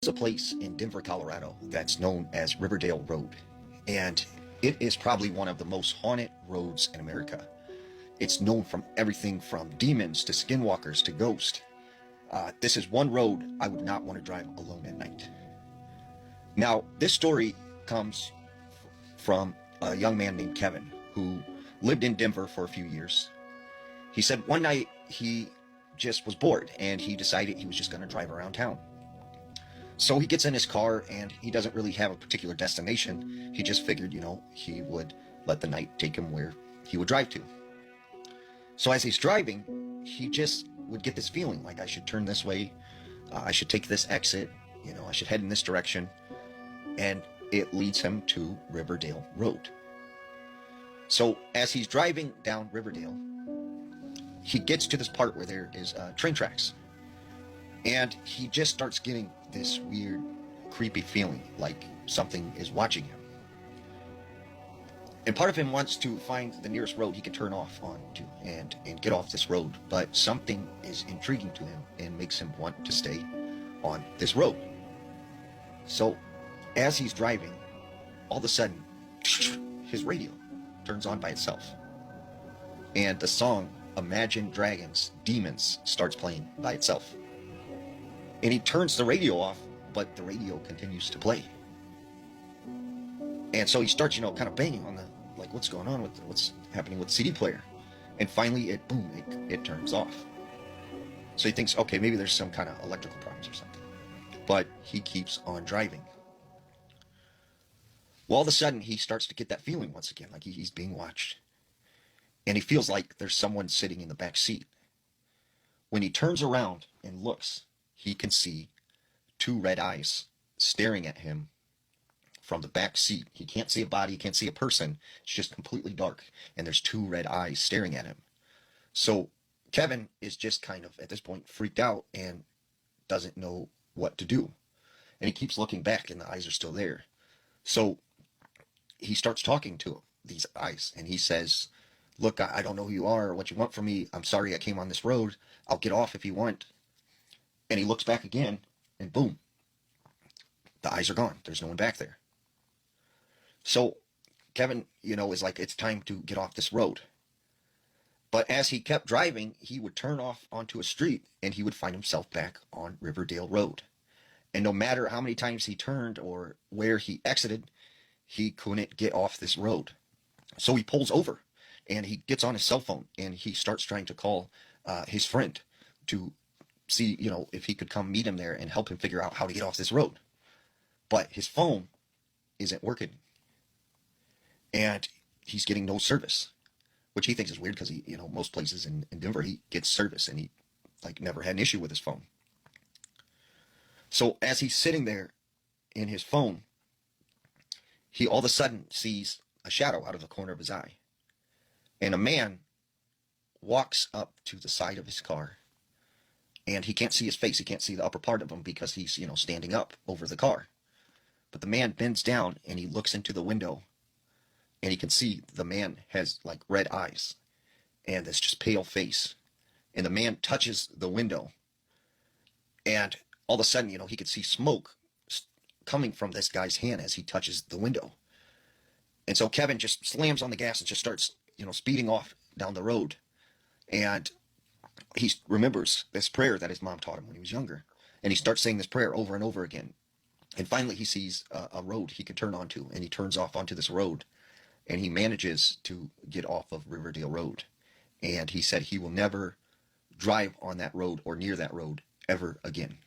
a place in Denver, Colorado that's known as Riverdale Road, and it is probably one of the most haunted roads in America. It's known from everything from demons to skinwalkers to ghosts. This is one road I would not want to drive alone at night. Now, this story comes from a young man named Kevin who lived in Denver for a few years. He said one night he just was bored and he decided he was just going to drive around town. So he gets in his car and he doesn't really have a particular destination. He just figured, he would let the night take him where he would drive to. So as he's driving, he just would get this feeling like I should turn this way, I should take this exit, I should head in this direction. And it leads him to Riverdale Road. So as he's driving down Riverdale, he gets to this part where there is train tracks. And he just starts getting this weird, creepy feeling like something is watching him. And part of him wants to find the nearest road he can turn off onto and get off this road. But something is intriguing to him and makes him want to stay on this road. So as he's driving, all of a sudden, his radio turns on by itself. And the song Imagine Dragons, Demons starts playing by itself. And he turns the radio off, but the radio continues to play. And so he starts, kind of banging on the, like, what's going on with what's happening with the CD player. And finally, it turns off. So he thinks, okay, maybe there's some kind of electrical problems or something. But he keeps on driving. Well, all of a sudden, he starts to get that feeling once again, like he's being watched. And he feels like there's someone sitting in the back seat. When he turns around and looks, he can see two red eyes staring at him from the back seat. He can't see a body, he can't see a person. It's just completely dark. And there's two red eyes staring at him. So Kevin is just kind of, at this point, freaked out and doesn't know what to do. And he keeps looking back and the eyes are still there. So he starts talking to these eyes and he says, look, I don't know who you are or what you want from me. I'm sorry I came on this road. I'll get off if you want. And he looks back again and boom, the eyes are gone. There's no one back there. So Kevin, is like, it's time to get off this road. But as he kept driving, he would turn off onto a street and he would find himself back on Riverdale Road. And no matter how many times he turned or where he exited, he couldn't get off this road. So he pulls over and he gets on his cell phone and he starts trying to call his friend to see, if he could come meet him there and help him figure out how to get off this road. But his phone isn't working. And he's getting no service, which he thinks is weird because he, most places in Denver, he gets service and he never had an issue with his phone. So as he's sitting there in his phone, he all of a sudden sees a shadow out of the corner of his eye. And a man walks up to the side of his car. And he can't see his face. He can't see the upper part of him because he's, standing up over the car. But the man bends down and he looks into the window. And he can see the man has red eyes. And this just pale face. And the man touches the window. And all of a sudden, he could see smoke coming from this guy's hand as he touches the window. And so Kevin just slams on the gas and just starts, speeding off down the road. And he remembers this prayer that his mom taught him when he was younger. And he starts saying this prayer over and over again. And finally he sees a road he can turn onto. And he turns off onto this road. And he manages to get off of Riverdale Road. And he said he will never drive on that road or near that road ever again.